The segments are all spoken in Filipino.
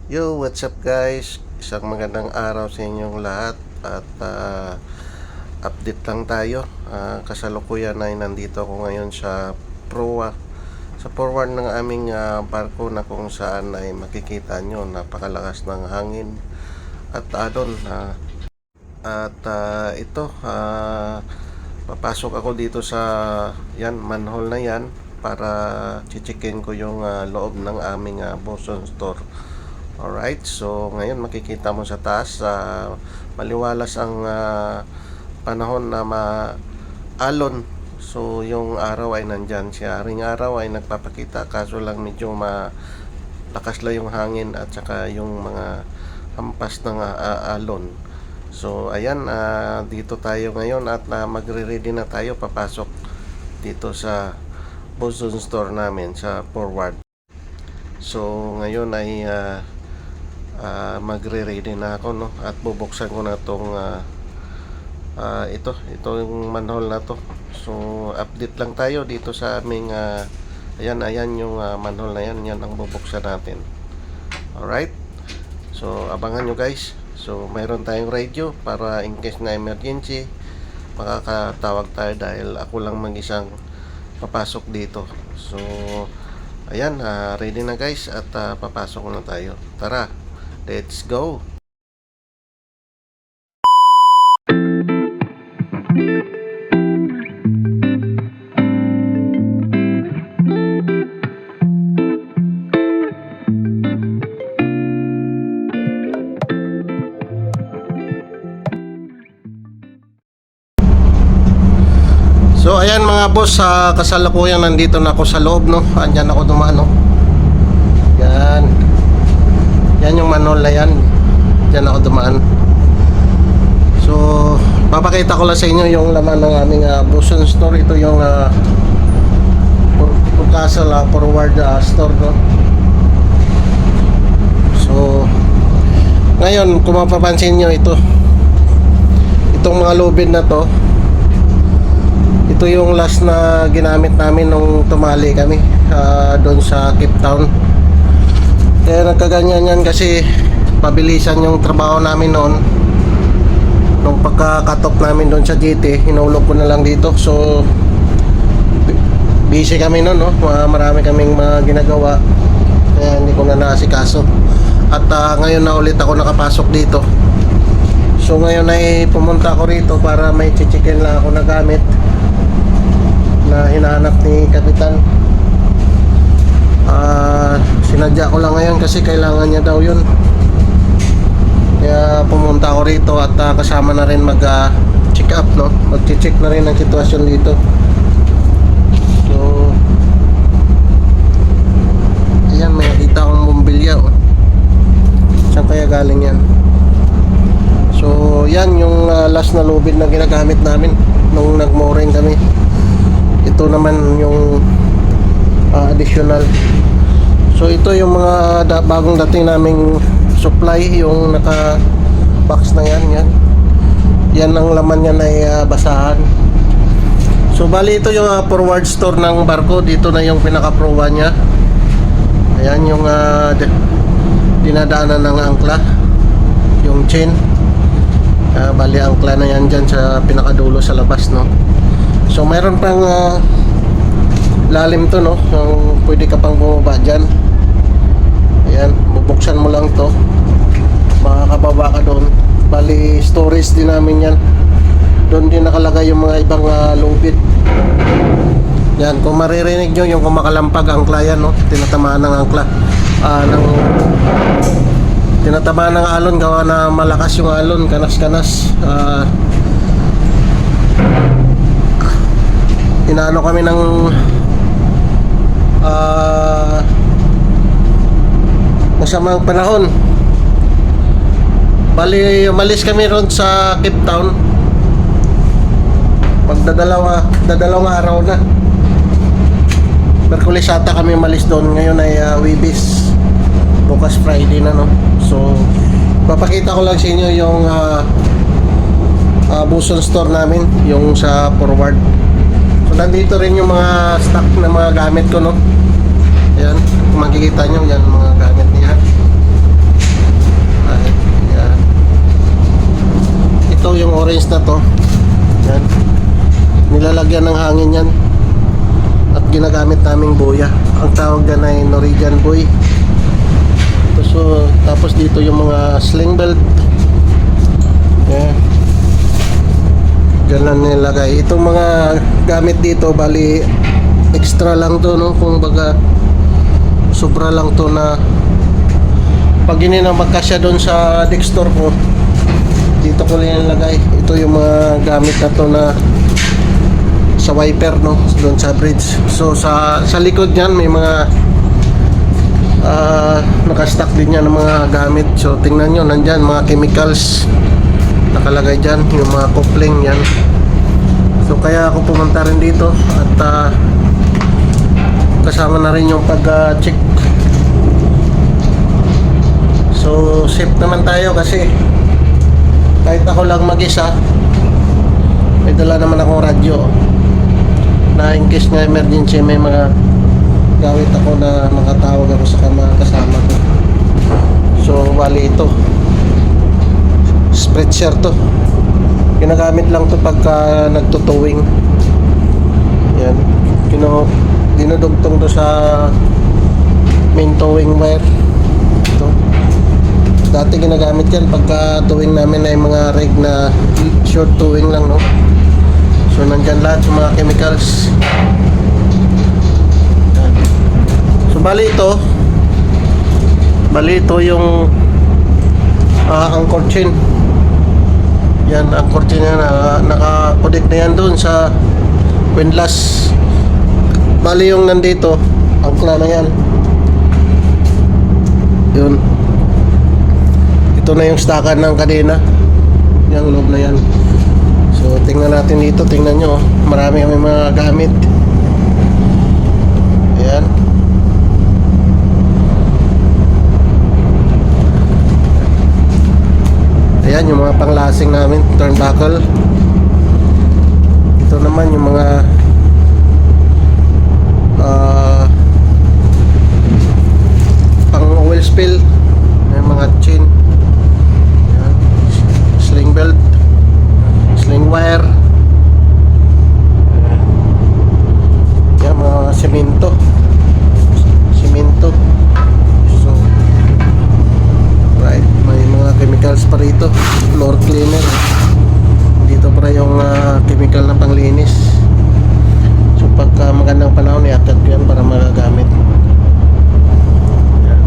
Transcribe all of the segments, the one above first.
Yo, what's up guys? Isang magandang araw sa inyong lahat at update lang tayo. Kasalukuyan ay nandito ako ngayon sa proa, sa forward ng aming barko na kung saan ay makikita nyo napakalakas ng hangin at alon. Ito, papasok ako dito sa yan, manhole na yan para chichikin ko yung loob ng aming boson store. Alright, so ngayon makikita mo sa taas, maliwalas ang panahon na maalon. So yung araw ay nandyan siya. Ring araw ay nagpapakita, kaso lang medyo malakas lang yung hangin at saka yung mga hampas ng alon. So ayan, dito tayo ngayon at magre-ready na tayo papasok dito sa Boston store namin sa forward. So ngayon ay magre-ready na ako, no, at bubuksan ko na tong ito yung manhole na to. So update lang tayo dito sa aming ayan yung manhole na yan ang bubuksan natin. Alright, so abangan nyo guys. So mayroon tayong radio para in case na emergency makakatawag tayo dahil ako lang mag-isang papasok dito. So ayan, ready na guys at papasok na tayo. Tara, let's go! So ayan mga boss, sa kasalukuyan nandito na ako sa loob, no. Andyan ako dumaan, no. Yan. Yan yung manhole na yan. Diyan ako dumaan. So papakita ko lang sa inyo yung laman ng aming Boston store. Ito yung Castle forward store, no. So ngayon kung mapapansin nyo, itong mga lubid na to, ito yung last na ginamit namin nung tumali kami doon sa Cape Town. Kaya nagkaganyan yan kasi pabilisan yung trabaho namin noon. Nung pagka-cut off namin doon sa GT, hinulog ko na lang dito. So busy kami noon, no? Marami kaming mga ginagawa, kaya hindi ko na naasikaso. At ngayon na ulit ako nakapasok dito. So ngayon ay pumunta ako rito para may chichikin lang ako na gamit na hinahanap ni Kapitan. Sinadya ko lang ngayon kasi kailangan niya daw yun, kaya pumunta ako rito at kasama na rin mag check up, no? Mag-check na rin ang sitwasyon dito. So ayan, may nakita akong bumbilya, oh. Saan kaya galing yan? So yan yung last na lubid na ginagamit namin nung nag-mooring kami. Ito naman yung additional. So ito yung mga bagong dating naming supply, yung naka box na yan. Yan ang laman niyan ay basahan. So bali ito yung forward store ng barko. Dito na yung pinaka-proa niya. Ayan yung dinadaanan ng angkla, yung chain. Bali angkla na yan dyan sa pinakadulo sa labas, no. So mayroon pang lalim to, no, yung pwede ka pang bumaba dyan. Ayan, bubuksan mo lang to, makakababa ka doon. Bali storage din namin yan. Doon din nakalagay yung mga ibang lubid. Yan, kung maririnig nyo yung kumakalampag angkla yan, no, tinatamaan ng angkla, tinatamaan ng alon, gawa na malakas yung alon, kanas-kanas. Inaano kami ng masamang panahon. Bali umalis kami ron sa Cape Town, dadalawang araw na. Merkulis ata kami umalis doon. Ngayon ay Wibis, bukas Friday na, no. So papakita ko lang sa inyo yung Boston store namin, yung sa forward. So nandito rin yung mga stock na mga gamit ko, no. Ayan, kung makikita nyo, yan mga gamit niya. bearings na to, yan, nilalagyan ng hangin yan at ginagamit naming buya. Ang tawag dyan ay Norwegian buoy. So, tapos dito yung mga sling belt, yan, dyan lang nilagay. Itong mga gamit dito, bali extra lang to, no? Kung baga sobra lang to na pag hindi na magkasya doon sa dextor ko, dito ko lang nilagay. Ito yung mga gamit na to na sa wiper, no? Doon sa bridge. So sa likod niyan may mga nakastock din yan ng mga gamit. So tingnan nyo, nandyan mga chemicals nakalagay dyan, yung mga coupling yan. So kaya ako pumunta rin dito at kasama na rin yung pag-check. So safe naman tayo kasi kahit ako lang mag-isa, may dala naman akong radyo na in case na emergency may mga gawit ako na makatawag ako sa mga kasama ko. So bali ito spreadshirt to, ginagamit lang to pagka nagtutowing. Yan, dinudugtong to sa main towing wire. Ito dati ginagamit yan pagka towing namin ay mga rig na short towing lang, no? So nandyan lahat yung mga chemicals. Yan. So bali ito yung anchor chain. Yan, anchor chain yan, naka-connect na yan doon sa windlass. Bali yung nandito, angkla na yan. Yun, ito na yung stackan ng kadena, yung loob na yan. So tingnan natin dito, tingnan nyo, marami kami mga gamit. Ayan. Ayan yung mga panglasing namin, turnbuckle. Ito naman yung mga pang oil spill, yung mga chain. Ayan. Sling belt, sling wire. Ayan, mga semento. So right, may mga chemicals pa rito. Floor cleaner. Dito pa yung chemical na panglinis. So pagka magandang panahon, iakyat ko yan para magagamit. Yan.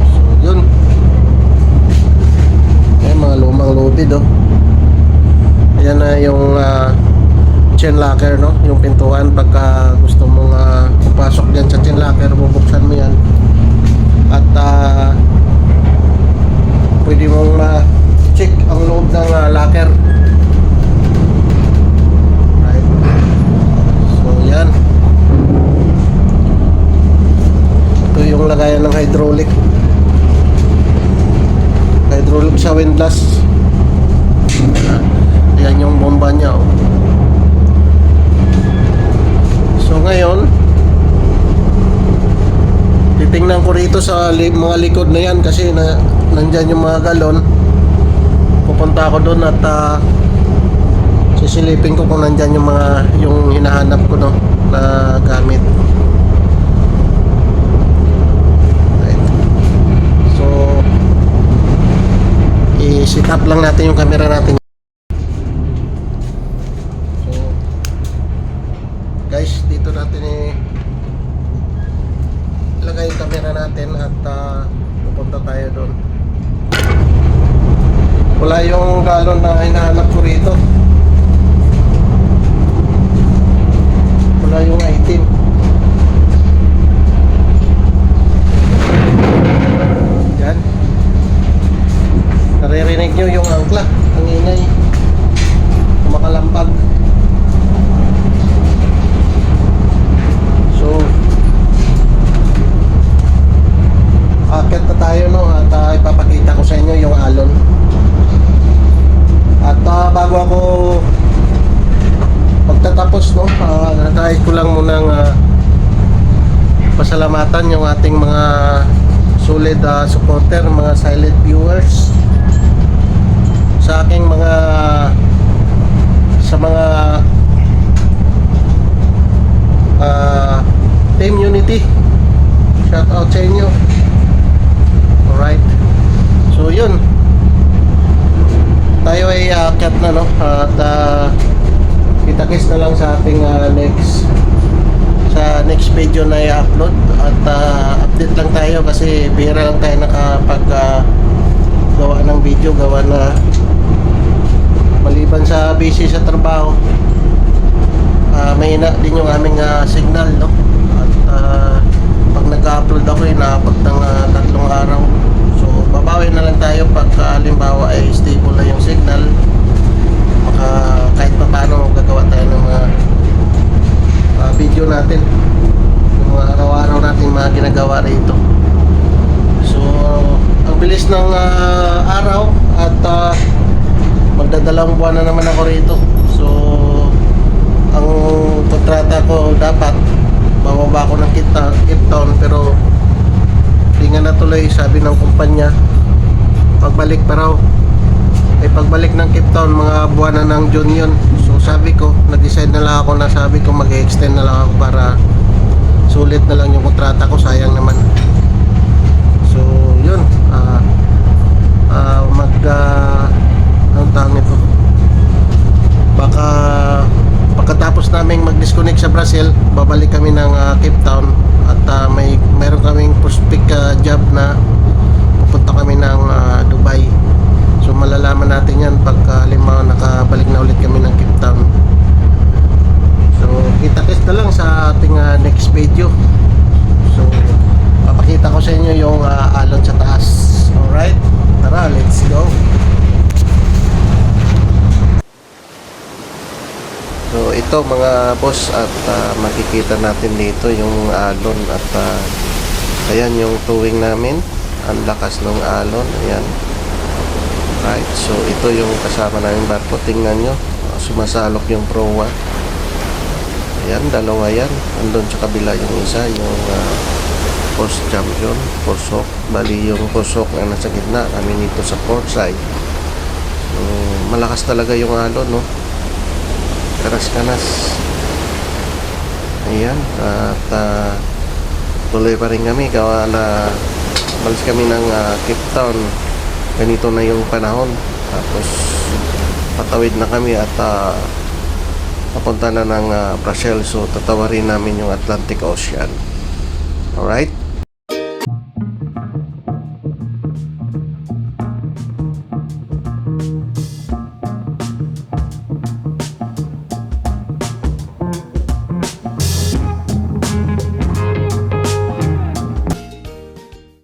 So yun. Ayan, mga lumang lubid, oh. Ayan na yung chain locker, no? Yung pintuan, pagka gusto mong papasok dyan sa chain locker, bubuksan mo yan at pwede mong check ang loob ng locker. Right. So yan, ito yung lagayan ng hydraulic sa windlass. Yan yung bomba nya, oh. So ngayon titingnan ko rito sa mga likod na yan kasi nandyan yung mga galon. Pupunta ako doon at sisilipin ko kung nandyan yung hinahanap ko, no, na gamit. Right. So i-set up lang natin yung camera natin. So guys, dito natin ilagay yung camera natin at pupunta tayo doon. Wala yung galon na hinahanap ko rito. Wala yung item. Yan. Naririnig nyo yung angkla. Ang ingay. Kumakalampag. So akit na tayo, no, at ipapakita ko sa inyo yung alon. At bago ako pagtatapos, no, nais ko lang munang pasalamatan yung ating mga solid supporter, mga silent viewers. sa aking mga sa mga Team Unity. Shout out sa inyo. Alright. So yun. Tayo ay aakyat na, no? At kita-kits na lang sa ating next video na i-upload. At update lang tayo kasi bihira lang tayo nakapag gawa ng video. Gawa na maliban sa busy sa trabaho, mahina din yung aming signal, no? At pag nag-upload ako inaabot ng 3 araw. So babawi na lang tayo pag halimbawa ay stable na yung signal. Maka kahit pa paano gagawa tayo ng mga video natin, yung mga araw-araw natin mga ginagawa rito. So ang bilis ng araw at magdadalawang buwan na naman ako rito. So ang kontrata ko dapat bababa ako ng Cape Town, pero di nga natuloy. Sabi ng kumpanya pagbalik pa raw, pagbalik ng Cape Town mga buwan na ng June yun. So sabi ko, nag-decide na lang ako na sabi ko mag-extend na lang ako para sulit na lang yung kontrata ko, sayang naman. So yun, anong tawag nito, baka pagkatapos naming mag-disconnect sa Brazil, babalik kami ng Cape Town at mayroon kaming prospect job na pupunta kami ng Dubai. So malalaman natin yan pagka halimbawa nakabalik na ulit kami ng Cape Town. So kita-kits na lang sa ating next video. So papakita ko sa inyo yung alon sa taas. Alright, tara, let's go. So ito mga boss, at makikita natin dito yung alon at ayan yung towing namin. Ang lakas ng alon, ayan. Right, so ito yung kasama namin barko. Tingnan nyo, sumasalok yung proa. Ayan, dalawa yan. Andun sa kabila yung isa, yung post champion, posok. Bali yung posok na nasa gitna, kami dito sa port side. So malakas talaga yung alon, no? Kanas-kanas. Ayan, at tuloy pa rin kami gawa na balis kami ng Cape Town. Ganito na yung panahon. Tapos patawid na kami at papunta na ng Brazil. So tatawarin namin yung Atlantic Ocean. Alright.